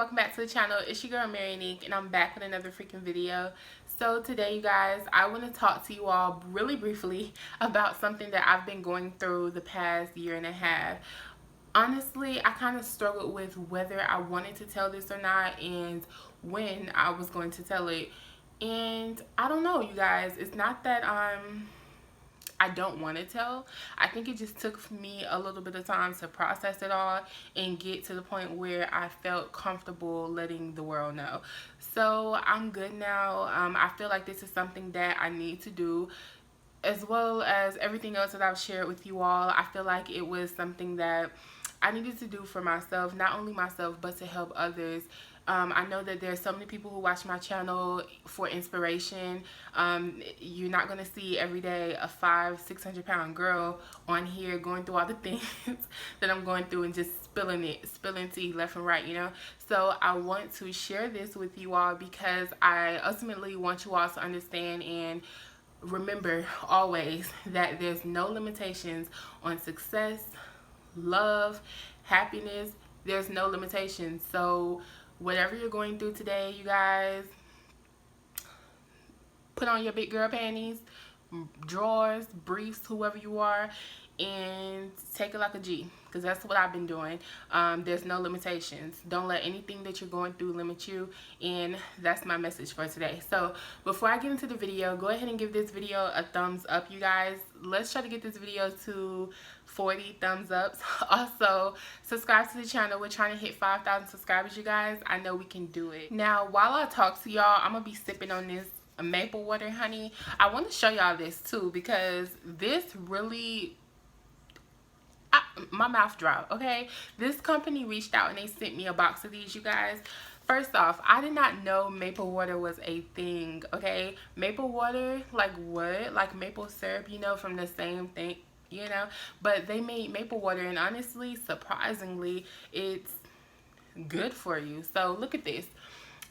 welcome back to the channel. It's your girl Marianique, and I'm back with another freaking video. So today, you guys, I want to talk to you all really briefly about something that I've been going through the past year and a half. Honestly, I kind of struggled with whether I wanted to tell this or not, and when I was going to tell it. And I don't know, you guys. It's not that I don't want to tell. I think it just took me a little bit of time to process it all and get to the point where I felt comfortable letting the world know. So I'm good now. I feel like this is something that I need to do, as well as everything else that I've shared with you all. I feel like it was something that I needed to do for myself, not only myself, but to help others. I know that there's so many people who watch my channel for inspiration. You're not going to see every day a 500-600 pound girl on here going through all the things that I'm going through and just spilling tea left and right, you know. So I want to share this with you all because I ultimately want you all to understand and remember always that there's no limitations on success, love, happiness. There's no limitations. So whatever you're going through today, you guys, put on your big girl panties, drawers, briefs, whoever you are, and take it like a G, because that's what I've been doing. There's no limitations. Don't let anything that you're going through limit you, and that's my message for today. So before I get into the video, go ahead and give this video a thumbs up, you guys. Let's try to get this video to 40 thumbs ups. Also, subscribe to the channel. We're trying to hit 5,000 subscribers, you guys. I know we can do it. Now, while I talk to y'all, I'm gonna be sipping on this maple water, honey. I want to show y'all this too, because this really, my mouth dry, okay? This company reached out and they sent me a box of these, you guys. First off, I did not know maple water was a thing, okay? Maple water, like what? Like maple syrup, you know, from the same thing, you know? But they made maple water, and honestly, surprisingly, it's good for you. So look at this.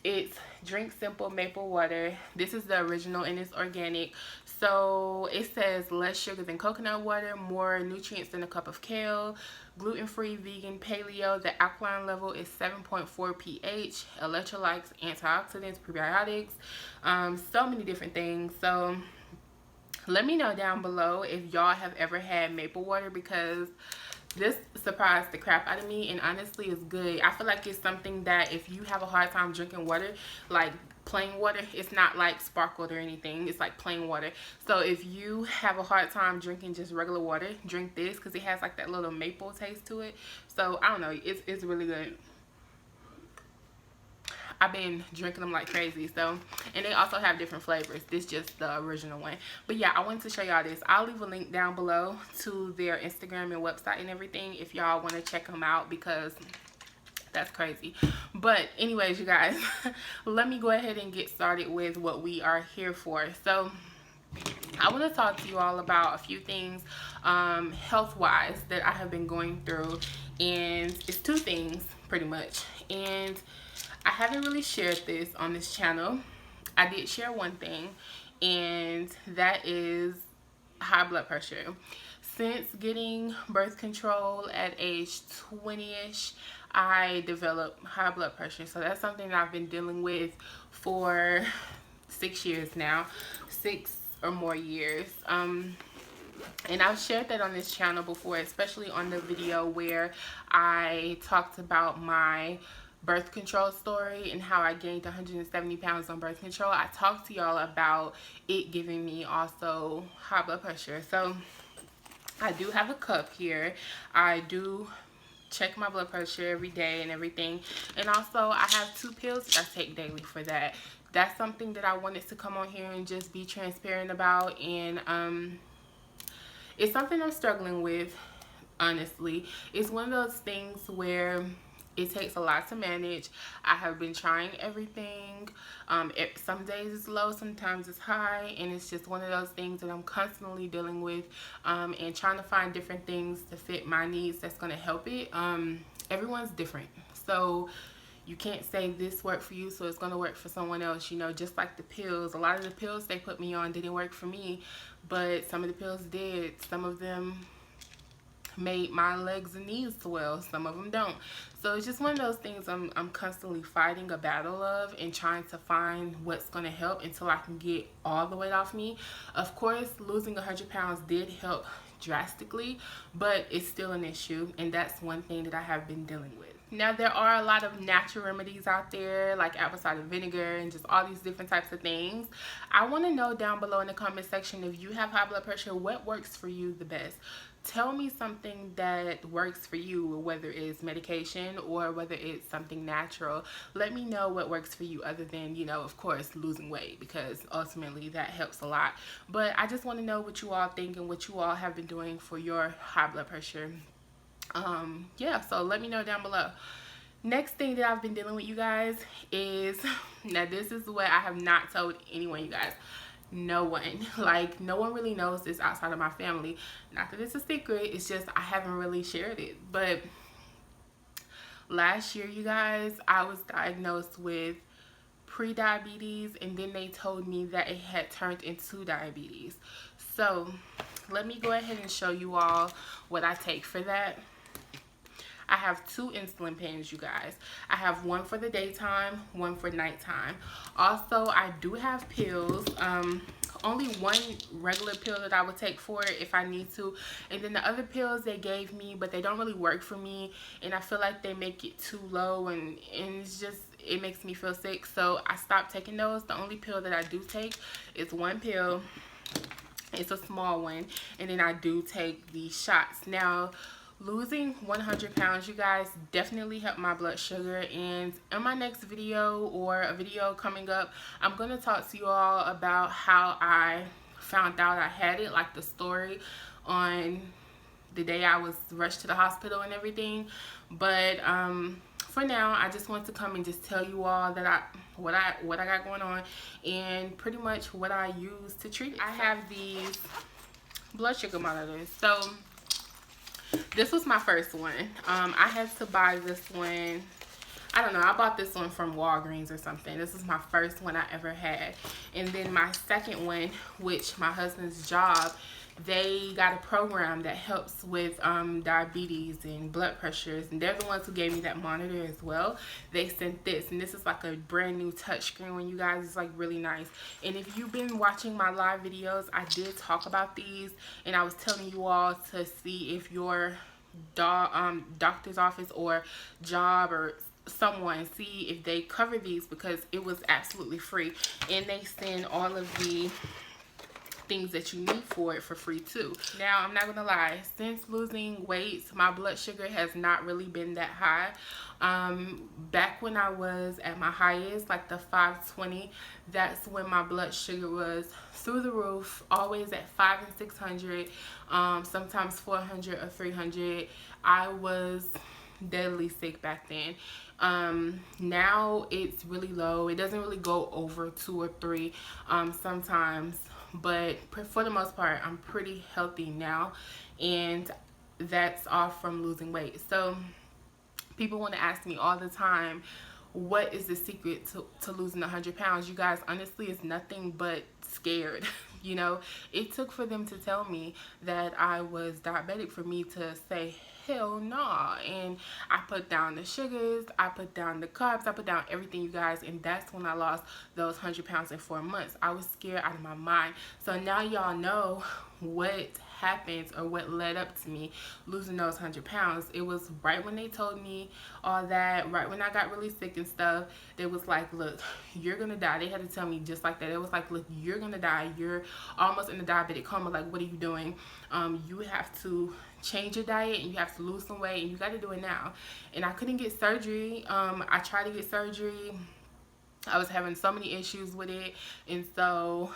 It's drink simple maple water. This is the original and it's organic. So it says less sugar than coconut water, more nutrients than a cup of kale, gluten-free, vegan, paleo. The alkaline level is 7.4 pH, electrolytes, antioxidants, prebiotics, so many different things. So let me know down below if y'all have ever had maple water, because this surprised the crap out of me, and honestly it's good. I feel like it's something that if you have a hard time drinking water, like plain water, it's not like sparkled or anything, it's like plain water. So if you have a hard time drinking just regular water, drink this, because it has like that little maple taste to it. So I don't know, it's really good. I've been drinking them like crazy. So, and they also have different flavors. This just the original one. But yeah, I wanted to show y'all this. I'll leave a link down below to their Instagram and website and everything if y'all want to check them out, because that's crazy. But anyways, you guys, let me go ahead and get started with what we are here for. So I want to talk to you all about a few things health-wise that I have been going through, and it's two things pretty much. And I haven't really shared this on this channel. I did share one thing, and that is high blood pressure. Since getting birth control at age 20-ish, I developed high blood pressure. So that's something that I've been dealing with for 6 years now, 6 or more years. And I've shared that on this channel before, especially on the video where I talked about my birth control story and how I gained 170 pounds on birth control. I talked to y'all about it giving me also high blood pressure. So I do have a cup here. I do check my blood pressure every day and everything. And also I have 2 pills that I take daily for that. That's something that I wanted to come on here and just be transparent about. And it's something I'm struggling with, honestly. It's one of those things where it takes a lot to manage. I have been trying everything. Some days it's low, sometimes it's high, and it's just one of those things that I'm constantly dealing with, and trying to find different things to fit my needs that's going to help it. Everyone's different, so you can't say this worked for you, so it's going to work for someone else. You know, just like the pills. A lot of the pills they put me on didn't work for me, but some of the pills did. Some of them made my legs and knees swell. Some of them don't. So it's just one of those things I'm constantly fighting a battle of and trying to find what's going to help until I can get all the weight off me. Of course, losing 100 pounds did help drastically, but it's still an issue, and that's one thing that I have been dealing with. Now, there are a lot of natural remedies out there, like apple cider vinegar and just all these different types of things. I want to know down below in the comment section, if you have high blood pressure, what works for you the best? Tell me something that works for you, whether it's medication or whether it's something natural. Let me know what works for you, other than, you know, of course, losing weight, because ultimately that helps a lot. But I just want to know what you all think and what you all have been doing for your high blood pressure. Yeah, so let me know down below. Next thing that I've been dealing with, you guys, is, now this is what I have not told anyone, you guys. No one, like, no one really knows this outside of my family. Not that it's a secret, it's just I haven't really shared it. But last year, you guys, I was diagnosed with pre-diabetes, and then they told me that it had turned into diabetes. So let me go ahead and show you all what I take for that. I have 2 insulin pens, you guys. I have one for the daytime, one for nighttime. Also, I do have pills. Only one regular pill that I would take for it if I need to. And then the other pills they gave me, but they don't really work for me. And I feel like they make it too low, and it's just, it makes me feel sick. So I stopped taking those. The only pill that I do take is one pill. It's a small one. And then I do take the shots. Now, losing 100 pounds, you guys, definitely helped my blood sugar. And in my next video, or a video coming up, I'm going to talk to you all about how I found out I had it, like the story on the day I was rushed to the hospital and everything. But for now, I just want to come and just tell you all that what I got going on, and pretty much what I use to treat it. I have these blood sugar monitors. So this was my first one. I had to buy this one. I don't know. I bought this one from Walgreens or something. This is my first one I ever had. And then my second one, which my husband's job, they got a program that helps with diabetes and blood pressures, and they're the ones who gave me that monitor as well. They sent this, and this is like a brand new touchscreen one, you guys. It's like really nice. And if you've been watching my live videos, I did talk about these, and I was telling you all to see if your doctor's office or job or someone, see if they cover these, because it was absolutely free. And they send all of the things that you need for it for free too. Now, I'm not gonna lie, since losing weight, my blood sugar has not really been that high. Back when I was at my highest, like the 520, that's when my blood sugar was through the roof, always at 500 and 600, sometimes 400 or 300. I was deadly sick back then. Now it's really low. It doesn't really go over 2 or 3 sometimes, but for the most part, I'm pretty healthy now, and that's all from losing weight. So people want to ask me all the time, what is the secret to losing 100 pounds? You guys, honestly, it's nothing but scared. You know, it took for them to tell me that I was diabetic for me to say, hell nah. And I put down the sugars, I put down the carbs, I put down everything, you guys. And that's when I lost those 100 pounds in 4 months. I was scared out of my mind. So now y'all know what happened, or what led up to me losing those 100 pounds. It was right when they told me all that, right when I got really sick and stuff. They was like, look, you're gonna die. They had to tell me just like that. It was like, look, you're gonna die. You're almost in a diabetic coma. Like, what are you doing? You have to change your diet, and you have to lose some weight, and you got to do it now. And I couldn't get surgery. I tried to get surgery. I was having so many issues with it, and so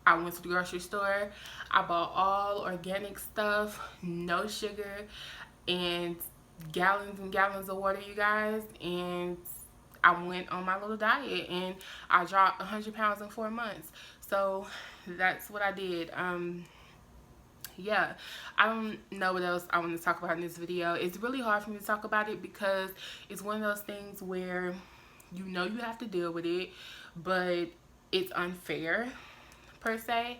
I went to the grocery store. I bought all organic stuff, no sugar, and gallons and gallons of water, you guys. And I went on my little diet, and I dropped 100 pounds in 4 months. So that's what I did. Yeah, I don't know what else I want to talk about in this video. It's really hard for me to talk about it, because it's one of those things where you know you have to deal with it, but it's unfair per se.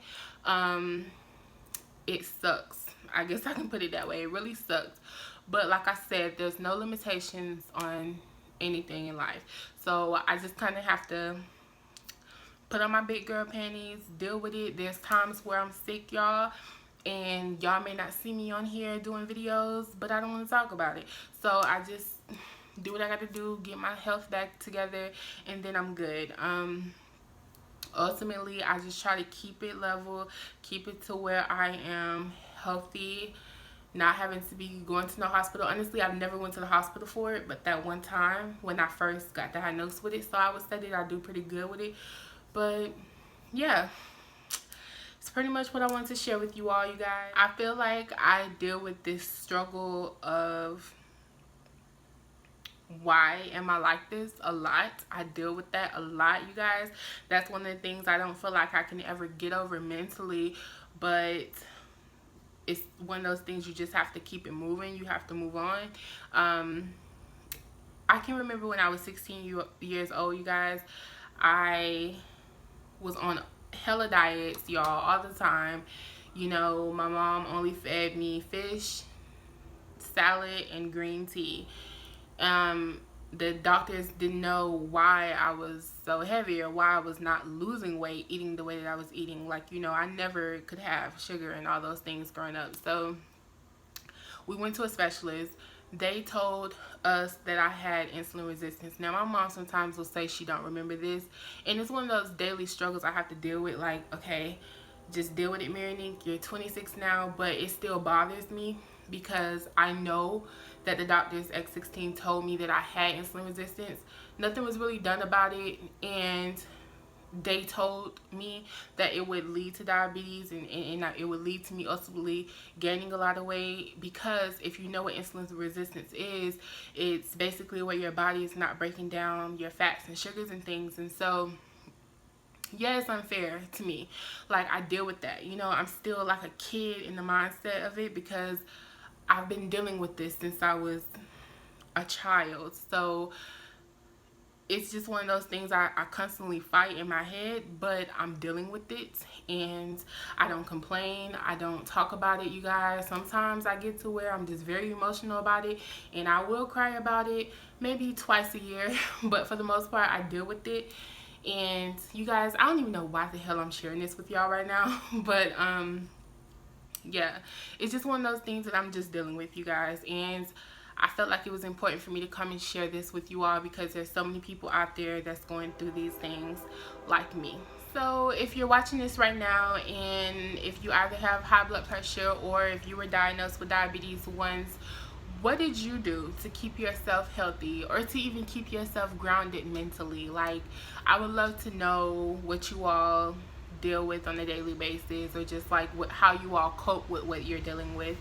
it sucks. I guess I can put it that way. It really sucks. But like I said, there's no limitations on anything in life. So I just kind of have to put on my big girl panties, deal with it. There's times where I'm sick, y'all, and y'all may not see me on here doing videos, but I don't want to talk about it. So I just do what I got to do, get my health back together, and then I'm good. Ultimately, I just try to keep it level, keep it to where I am healthy, not having to be going to no hospital. Honestly, I've never went to the hospital for it, but that one time when I first got diagnosed with it, so I would say that I do pretty good with it. But yeah, it's pretty much what I wanted to share with you all, you guys. I feel like I deal with this struggle of why am I like this a lot. I deal with that a lot, you guys. That's one of the things I don't feel like I can ever get over mentally, but it's one of those things you just have to keep it moving. You have to move on. I can remember when I was 16 years old, you guys, I was on hella diets, y'all, all the time. You know, my mom only fed me fish, salad, and green tea. The doctors didn't know why I was so heavy or why I was not losing weight eating the way that I was eating. Like, you know, I never could have sugar and all those things growing up. So we went to a specialist. They told us that I had insulin resistance. Now, my mom sometimes will say she don't remember this, and it's one of those daily struggles I have to deal with. Like, okay, just deal with it, Marinique. You're 26 now, but it still bothers me because I know that the doctors at 16 told me that I had insulin resistance. Nothing was really done about it, and they told me that it would lead to diabetes and it would lead to me ultimately gaining a lot of weight, because if you know what insulin resistance is, it's basically where your body is not breaking down your fats and sugars and things. And so yeah, it's unfair to me. Like, I deal with that, you know. I'm still like a kid in the mindset of it because I've been dealing with this since I was a child. So it's just one of those things I constantly fight in my head, but I'm dealing with it, and I don't complain. I don't talk about it, you guys. Sometimes I get to where I'm just very emotional about it, and I will cry about it maybe twice a year, but for the most part, I deal with it. And you guys, I don't even know why the hell I'm sharing this with y'all right now, but yeah, it's just one of those things that I'm just dealing with, you guys. And I felt like it was important for me to come and share this with you all because there's so many people out there that's going through these things like me. So if you're watching this right now, and if you either have high blood pressure or if you were diagnosed with diabetes once, what did you do to keep yourself healthy or to even keep yourself grounded mentally? Like, I would love to know what you all deal with on a daily basis, or just like how you all cope with what you're dealing with.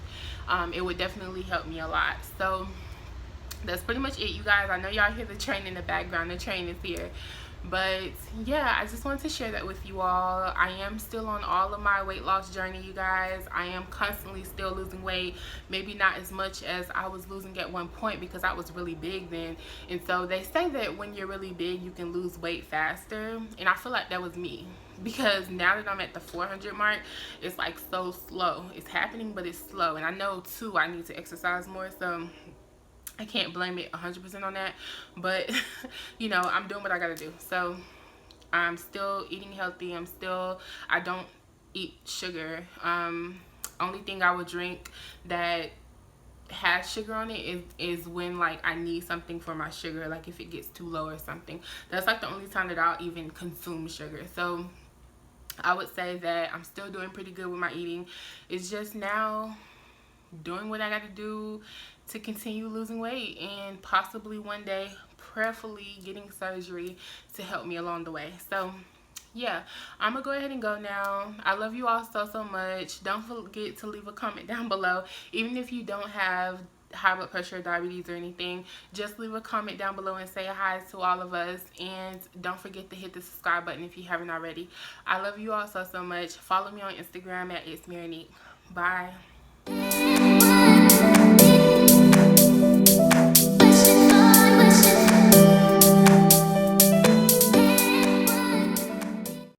It would definitely help me a lot. So that's pretty much it, you guys. I know y'all hear the train in the background. The train is here. But yeah, I just wanted to share that with you all. I am still on all of my weight loss journey, you guys. I am constantly still losing weight. Maybe not as much as I was losing at one point because I was really big then. And so they say that when you're really big, you can lose weight faster. And I feel like that was me, because now that I'm at the 400 mark, it's like so slow. It's happening, but it's slow. And I know too, I need to exercise more. So I can't blame it 100% on that, but you know, I'm doing what I gotta do. So I'm still eating healthy. I don't eat sugar. Only thing I would drink that has sugar on it is when like I need something for my sugar, like if it gets too low or something. That's like the only time that I'll even consume sugar. So I would say that I'm still doing pretty good with my eating. It's just now doing what I got to do to continue losing weight, and possibly one day, prayerfully, getting surgery to help me along the way. So yeah, I'm gonna go ahead and go now. I love you all so much. Don't forget to leave a comment down below. Even if you don't have high blood pressure or diabetes or anything, just leave a comment down below and say hi to all of us. And don't forget to hit the subscribe button if you haven't already. I love you all so much. Follow me on Instagram at itsmarinique. Bye.